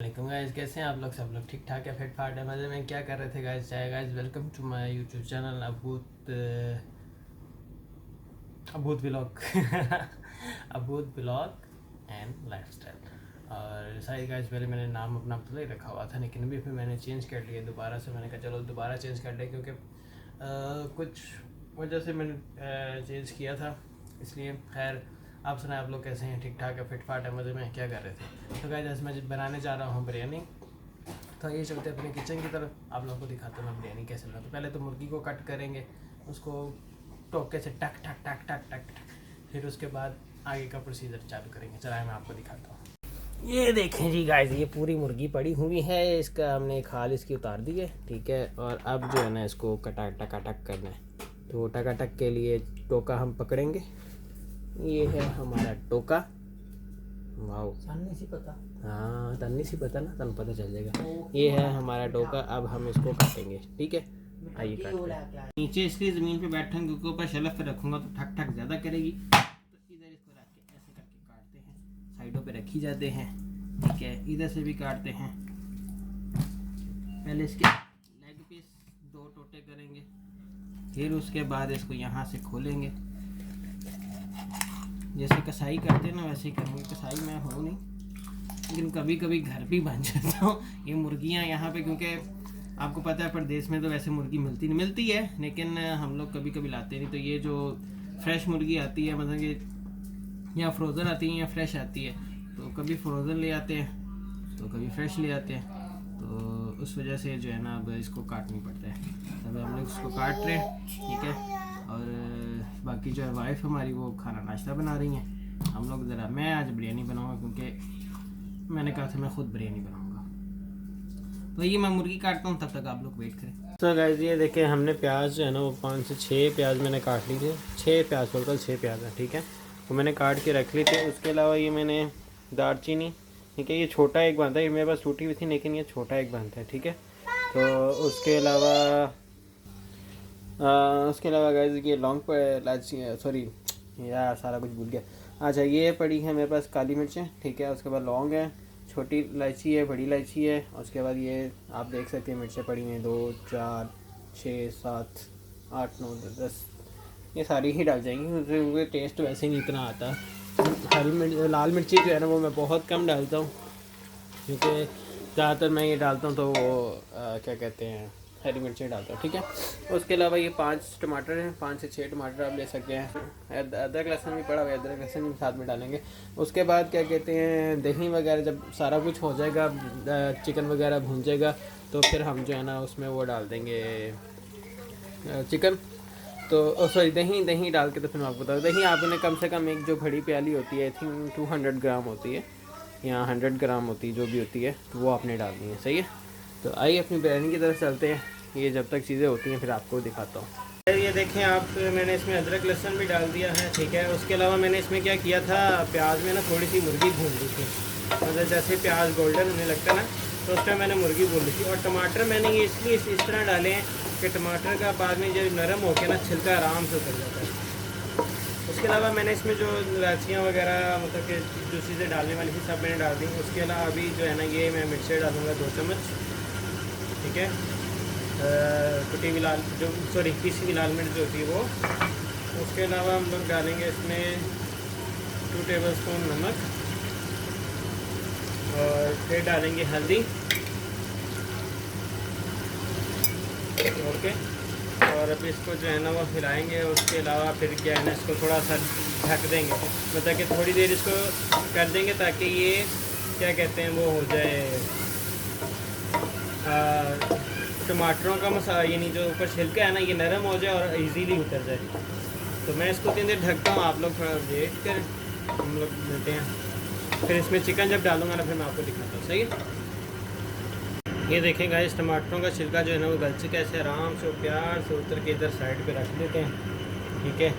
वालेकुम गाइस, कैसे हैं आप लोग? सब लोग ठीक ठाक है, फिट फाट है, मज़े में? क्या कर रहे थे गाइस? चाहे guys, welcome to my YouTube channel about vlog about vlog and lifestyle. और शायद गाइस पहले मैंने नाम अपना अब्दुल्ला ही रखा हुआ था, लेकिन अभी फिर मैंने चेंज कर लिया दोबारा से। मैंने कहा चलो दोबारा चेंज कर ले, क्योंकि कुछ वजह से मैंने चेंज किया था, इसलिए। खैर, आप सुनाए, आप लोग कैसे हैं? ठीक ठाक है, फिट फाट है, मज़े में? क्या कर रहे थे? तो गाइस आज मैं बनाने जा रहा हूँ बिरयानी। तो ये चलते अपने किचन की तरफ, आप लोगों को दिखाता हूँ मैं बिरयानी कैसे बनाता हूँ। पहले तो मुर्गी को कट करेंगे, उसको टोके से टक टक टक टक टक, फिर उसके बाद आगे का प्रोसीजर चालू करेंगे। चलाए मैं आपको दिखाता हूँ। ये देखें जी गाइस, ये पूरी मुर्गी पड़ी हुई है, इसका हमने खाल इसकी उतार दी है, ठीक है। और अब जो है ना, इसको कटा टकाटक करना है। तो टकाटक के लिए टोका हम पकड़ेंगे। ये है हमारा टोका। वाओ, तन्नी सी पता। हाँ, तन्नी सी पता ना, तन पता चल जाएगा। ये है हमारा टोका, अब हम इसको काटेंगे, ठीक है। आइए काटते हैं। नीचे इसकी ज़मीन पे बैठूंगा, क्योंकि ऊपर शेल्फ पे रखूँगा तो ठक ठक ज़्यादा करेगी। तो इधर इसको रख के ऐसे करके काटते हैं, साइडों पे रखी जाते हैं, ठीक है। इधर से भी काटते हैं। पहले इसके लेग पीस 2 टोटे करेंगे, फिर उसके बाद इसको यहाँ से खोलेंगे। जैसे कसाई करते हैं ना, वैसे ही करेंगे। कसाई मैं हूँ नहीं, लेकिन कभी कभी घर भी बन जाता हूँ। ये मुर्गियाँ यहाँ पे, क्योंकि आपको पता है प्रदेश में तो वैसे मुर्गी मिलती है, लेकिन हम लोग कभी कभी लाते नहीं। तो ये जो फ्रेश मुर्गी आती है, मतलब कि या फ्रोज़न आती है या फ्रेश आती है, तो कभी फ्रोज़न ले आते हैं तो कभी फ्रेश ले आते हैं। तो उस वजह से जो है ना, अब इसको काटनी पड़ता है। तब हम लोग इसको काट रहे हैं, ठीक है। और बाकी जो है वाइफ हमारी, वो खाना नाश्ता बना रही हैं। हम लोग ज़रा, मैं आज बिरयानी बनाऊँगा, क्योंकि मैंने कहा था मैं खुद बिरयानी बनाऊँगा। तो ये मैं मुर्गी काटता हूँ, तब तक आप लोग वेट करें। तो गाइस, ये देखें, हमने प्याज जो है ना, वो 5 से 6 प्याज मैंने काट ली थी। 6 प्याज, टोटल 6 प्याज है, ठीक है। वो मैंने काट के रख ली थी। उसके अलावा ये मैंने दालचीनी, ठीक है। ये छोटा एक बनता है, ये मेरे पास टूटी हुई थी, लेकिन ये छोटा एक बनता है, ठीक है। तो उसके अलावा गाइस, ये लौंग पर इलायची, सॉरी यार सारा कुछ भूल गया। अच्छा, ये पड़ी है मेरे पास काली मिर्चें, ठीक है। उसके बाद लौंग है, छोटी इलायची है, बड़ी इलायची है। और उसके बाद ये आप देख सकते हैं मिर्चें पड़ी हैं, 2 4 6 7 8 9 10, ये सारी ही डाल जाएंगी, क्योंकि टेस्ट वैसे ही नहीं इतना आता। लाल मिर्ची जो है ना, वो मैं बहुत कम डालता हूँ, क्योंकि ज़्यादातर मैं ये डालता हूँ तो वो क्या कहते हैं, हरी मिर्ची डालता हूँ, ठीक है। उसके अलावा ये 5 टमाटर हैं, 5 से 6 टमाटर आप ले सकते हैं। अदरक लहसुन भी पड़ा हुआ है, अदरक लहसुन भी साथ में डालेंगे। उसके बाद क्या कहते हैं, दही वगैरह जब सारा कुछ हो जाएगा, चिकन वगैरह भून जाएगा, तो फिर हम जो है ना, उसमें वो डाल देंगे चिकन। तो सॉरी, दही डाल के, तो फिर मैं आपको बताऊँ, दही आपने कम से कम एक जो बड़ी प्याली होती है, आई थिंक 200 ग्राम होती है, या 100 ग्राम होती है, जो भी होती है, तो वो आपने डालनी है, सही है। तो आइए अपनी बिरयानी की तरफ चलते हैं। ये जब तक चीज़ें होती हैं, फिर आपको दिखाता हूँ। ये देखें आप, मैंने इसमें अदरक लहसुन भी डाल दिया है, ठीक है। उसके अलावा मैंने इसमें क्या किया था, प्याज में ना थोड़ी सी मुर्गी भून ली थी। मतलब जैसे प्याज गोल्डन होने लगता है ना, तो उस टाइम मैंने मुर्गी भून ली थी। और टमाटर मैंने ये इसलिए इस तरह डाले हैं कि टमाटर का बाद में जब नरम हो के ना, छिलका आराम से उतर जाता है। उसके अलावा मैंने इसमें जो इलायचियाँ वगैरह, मतलब कि जो चीज़ें डालने वाली थी, सब मैंने डाल दी। उसके अलावा अभी जो है ना, ये मैं मिर्चें डालूँगा 2 चम्मच, ठीक है। कुटी हुई लाल, जो सॉरी पीसी हुई लाल मिर्च जो होती है वो। उसके अलावा हम लोग डालेंगे इसमें 2 टेबलस्पून नमक, और फिर डालेंगे हल्दी, ओके। और अब इसको जो है ना, वो हिलाएंगे। उसके अलावा फिर क्या है ना, इसको थोड़ा सा ढक देंगे, मतलब कि थोड़ी देर इसको कर देंगे, ताकि ये क्या कहते हैं, वो हो जाए, टमाटरों का मसाला, यानी जो ऊपर छिलका है ना, ये नरम हो जाए और इजीली उतर जाए। तो मैं इसको 3 देर ढकता हूँ, आप लोग थोड़ा वेट करें, हम लोग मिलते हैं। फिर इसमें चिकन जब डालूंगा ना, फिर मैं आपको दिखाता हूँ, सही है। ये देखें गाइस, टमाटरों का छिलका जो है ना, वो गल चुका है। ऐसे आराम से प्यार से उतर के इधर साइड पे रख देते हैं, ठीक है।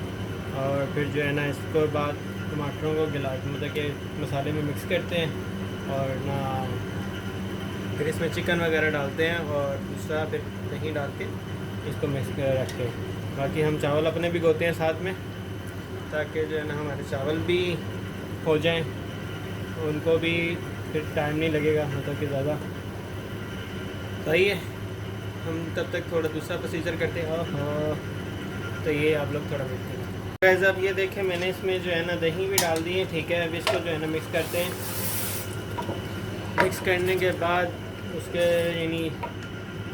और फिर जो है ना, इसको बाद टमाटरों को गिला, मतलब कि मसाले में मिक्स करते हैं, और ना फिर इसमें चिकन वगैरह डालते हैं, और दूसरा फिर दही डाल के इसको मिक्स कर रखते हैं। बाकी हम चावल अपने भिगोते हैं साथ में, ताकि जो है ना, हमारे चावल भी हो जाएं, उनको भी फिर टाइम नहीं लगेगा मतलब कि ज़्यादा। सही है, हम तब तक थोड़ा दूसरा प्रोसीजर करते हैं। ओहो, तो ये आप लोग थोड़ा वेट करें। गाइस अब ये देखें मैंने इसमें जो है ना दही भी डाल दी है, ठीक है। अब इसको जो है ना मिक्स करते हैं। मिक्स करने के बाद उसके यानी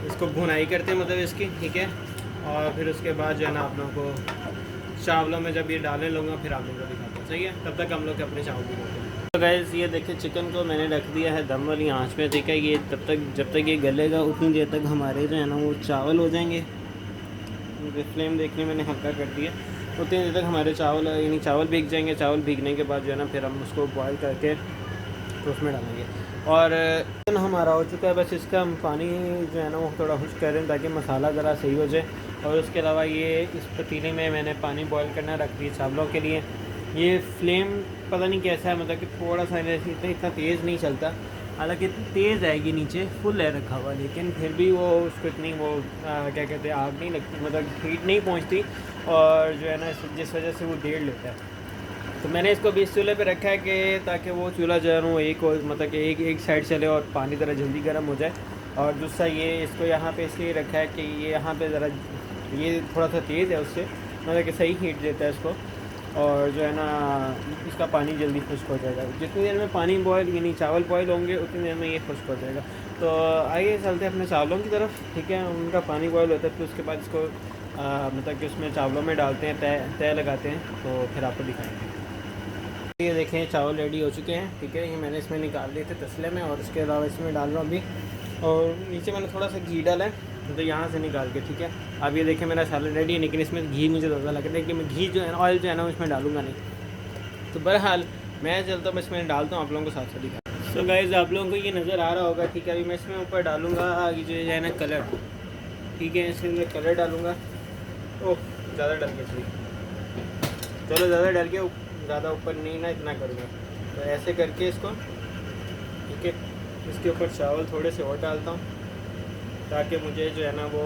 इसको भुनाई करते हैं मतलब इसकी, ठीक है। और फिर उसके बाद जो है ना आप लोगों को चावलों में जब ये डालने लूँगा फिर आप लोगों को दिखाता हूँ, सही है। तब तक हम लोग अपने चावल भी करते हैं। तो गाइस ये देखिए चिकन को मैंने रख दिया है दम वाली आंच पे, ठीक है। ये तब तक जब तक ये गलेगा उतनी देर तक हमारे जो है ना वो चावल हो जाएंगे। फ्लेम देखने मैंने हल्का कर दिया, उतनी देर तक हमारे चावल यानी चावल भीग जाएंगे। चावल भीगने के बाद जो है ना फिर हम उसको बॉयल करके तो उसमें डालेंगे। और चिकन हमारा हो चुका है, बस इसका हम पानी जो है ना वो थोड़ा खुश करें ताकि मसाला ज़रा सही हो जाए। और उसके अलावा ये इस पतीले में मैंने पानी बॉयल करना रख दिया चावलों के लिए। ये फ्लेम पता नहीं कैसा है, मतलब कि थोड़ा सा इतना तेज़ नहीं चलता, हालांकि तेज़ आएगी, नीचे फुल है रखा हुआ, लेकिन फिर भी वो उसको इतनी वो क्या कहते हैं आग नहीं लगती, मतलब हीट नहीं पहुंचती। और जो है ना जिस वजह से वो डेढ़ लेता है। तो मैंने इसको भी इस चूल्हे पे रखा है कि ताकि वो चूल्हा जो है वो एक मतलब कि एक साइड चले और पानी ज़रा जल्दी गर्म हो जाए। और दूसरा ये इसको यहाँ पे इसलिए रखा है कि ये यहाँ पे ज़रा ये थोड़ा सा तेज़ है, उससे मतलब कि सही हीट देता है इसको। और जो है ना इसका पानी जल्दी खुश्क हो जाएगा। जितनी देर में पानी बॉयल यानी चावल बॉयल होंगे उतनी देर में ये खुश्क हो जाएगा। तो आइए चलते हैं अपने चावलों की तरफ, ठीक है। उनका पानी बॉयल होता है, फिर उसके बाद इसको मतलब कि उसमें चावलों में डालते हैं, तय लगाते हैं, तो फिर आपको दिखाएंगे। ये देखें चावल रेडी हो चुके हैं, ठीक है। ये मैंने इसमें निकाल दिए थे तसले में, और इसके अलावा इसमें डाल रहा हूँ अभी। और नीचे मैंने थोड़ा सा घी डाला है, तो यहाँ से निकाल के, ठीक है। अब ये देखें मेरा सैलड रेडी है, लेकिन इसमें घी मुझे ज़्यादा लग रहा है कि मैं घी जो है ना ऑयल जो है ना इसमें डालूंगा नहीं। तो बहरहाल मैं चलता हूँ, मैं इसमें डालता हूँ, आप लोगों को साथ साथ दिखा। तो गाइस आप लोगों को ये नज़र आ रहा होगा, ठीक है। अभी मैं इसमें ऊपर डालूँगा ये जो है ना कलर, ठीक है। इसके अंदर कलर डालूँगा। ओह ज़्यादा डल गया, चलो ज़्यादा डल के ज़्यादा ऊपर नहीं ना इतना करूँगा। तो ऐसे करके इसको, ठीक है, इसके ऊपर चावल थोड़े से और डालता हूँ ताकि मुझे जो है ना वो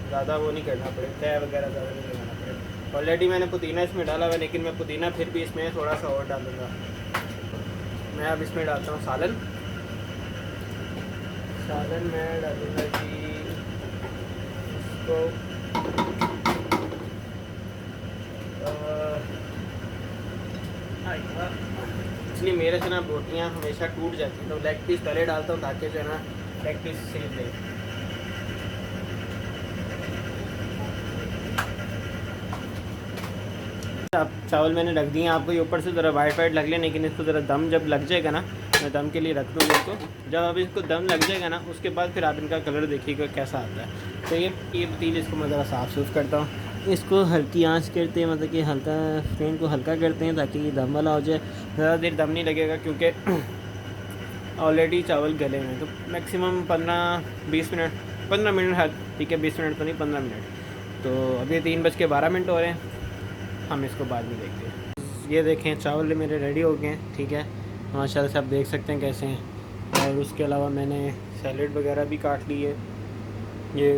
ज़्यादा वो नहीं करना पड़े, तय वगैरह ज़्यादा नहीं लगाना पड़े। ऑलरेडी मैंने पुदीना इसमें डाला हुआ है, लेकिन मैं पुदीना फिर भी इसमें थोड़ा सा और डालूँगा। मैं अब इसमें डालता हूँ सालन मैं डालूँगा जी इसको इसलिए मेरे से ना रोटियाँ हमेशा टूट जाती हैं, तो लेग पीस पहले डालता हूँ ताकि जो है ना लेग पीस सेफ रहे। अब चावल मैंने रख दिए, आपको ये ऊपर से ज़रा वाइट लग लें, लेकिन इसको ज़रा दम जब लग जाएगा ना, मैं दम के लिए रख दूँगा इसको। जब अभी इसको दम लग जाएगा ना उसके बाद फिर आप इनका कलर देखिएगा कैसा आता है। तो ये पतीले इसको मैं ज़रा साफ़ सूफ करता हूँ, इसको हल्की आंच करते हैं, मतलब कि हल्का फ्लेम को हल्का करते हैं ताकि ये दम वाला हो जाए। ज़्यादा देर दम नहीं लगेगा क्योंकि ऑलरेडी चावल गले हैं। तो मैक्सिमम 15-20 मिनट, 15 मिनट है, ठीक है। 20 मिनट तो नहीं, 15 मिनट। तो अभी 3:12 हो रहे हैं, हम इसको बाद में देखते हैं। ये देखें चावल मेरे रेडी हो गए हैं, ठीक है। माशाल्लाह से आप देख सकते हैं कैसे हैं। और उसके अलावा मैंने सैलेड वगैरह भी काट ली है, ये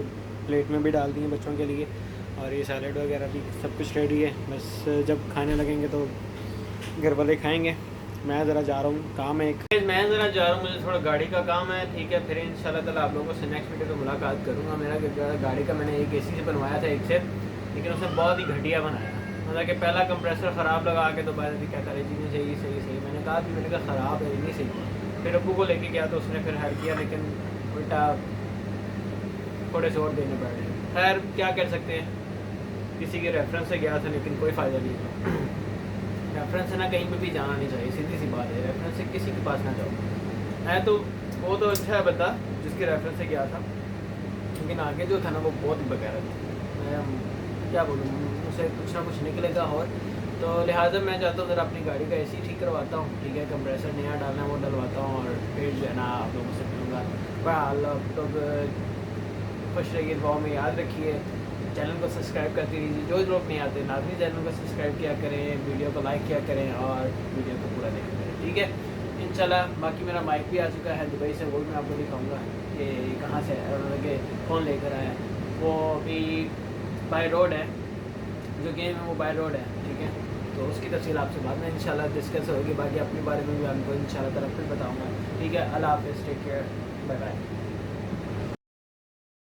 प्लेट में भी डाल दी है बच्चों के लिए। और ये सैलेड वगैरह भी सब कुछ रेडी है, बस जब खाने लगेंगे तो घर वाले खाएंगे। मैं ज़रा जा रहा हूँ, काम है एक, मैं ज़रा जा रहा हूँ, मुझे थोड़ा गाड़ी का काम है, ठीक है। फिर इंशाल्लाह ताला आप लोगों से नेक्स्ट वीडियो में मुलाकात करूँगा। मेरा गाड़ी का मैंने एक AC से बनवाया था एक से, लेकिन उसने बहुत ही घटिया बनाया। मतलब कि पहला कंप्रेसर ख़राब लगा के दोबारा भी कहता रहे जी नहीं सही। मैंने कहा ख़राब है नहीं सही। फिर अब्बू को लेके गया तो उसने फिर हेल्प किया, लेकिन उल्टा थोड़े से और देने पड़ रहे। खैर क्या कर सकते हैं, किसी के रेफरेंस से गया था लेकिन कोई फ़ायदा नहीं था। रेफरेंस से ना कहीं पे भी जाना नहीं चाहिए, सीधी सी बात है। रेफरेंस से किसी के पास ना जाओ। है तो वो तो अच्छा है बंदा जिसके रेफरेंस से गया था, लेकिन आगे जो था ना वो बहुत ही बगैर था। मैं क्या बोलूँ, उसे कुछ ना कुछ निकलेगा। और तो लिहाजा मैं चाहता हूँ ज़रा अपनी गाड़ी का AC ठीक करवाता हूँ, ठीक है। कंप्रेसर नया डालना है वो डलवाता हूँ, और फिर जो है ना आप लोगों से मिलूँगा। बहरहाल आप लोग खुश रहिए, दुआ में याद रखिए, चैनल को सब्सक्राइब करते रहिए। जो लोग नहीं आते लाजमी चैनल को सब्सक्राइब किया करें, वीडियो को लाइक किया करें, और वीडियो को पूरा देखा करें, ठीक है। इंशाल्लाह बाकी मेरा माइक भी आ चुका है दुबई से, वो भी मैं आपको दिखाऊंगा कि कहाँ से मतलब कि कौन लेकर आया। वो अभी बाय रोड है, जो गेम है वो बाय रोड है, ठीक है। तो तो उसकी तफसील आपसे बाद में इंशाल्लाह डिस्कस होगी। बाकी अपने बारे में भी आपको इंशाल्लाह तरफ फिर बताऊँगा। ठीक है, अल्लाह हाफ़िज़, टेक केयर, बाय बाय।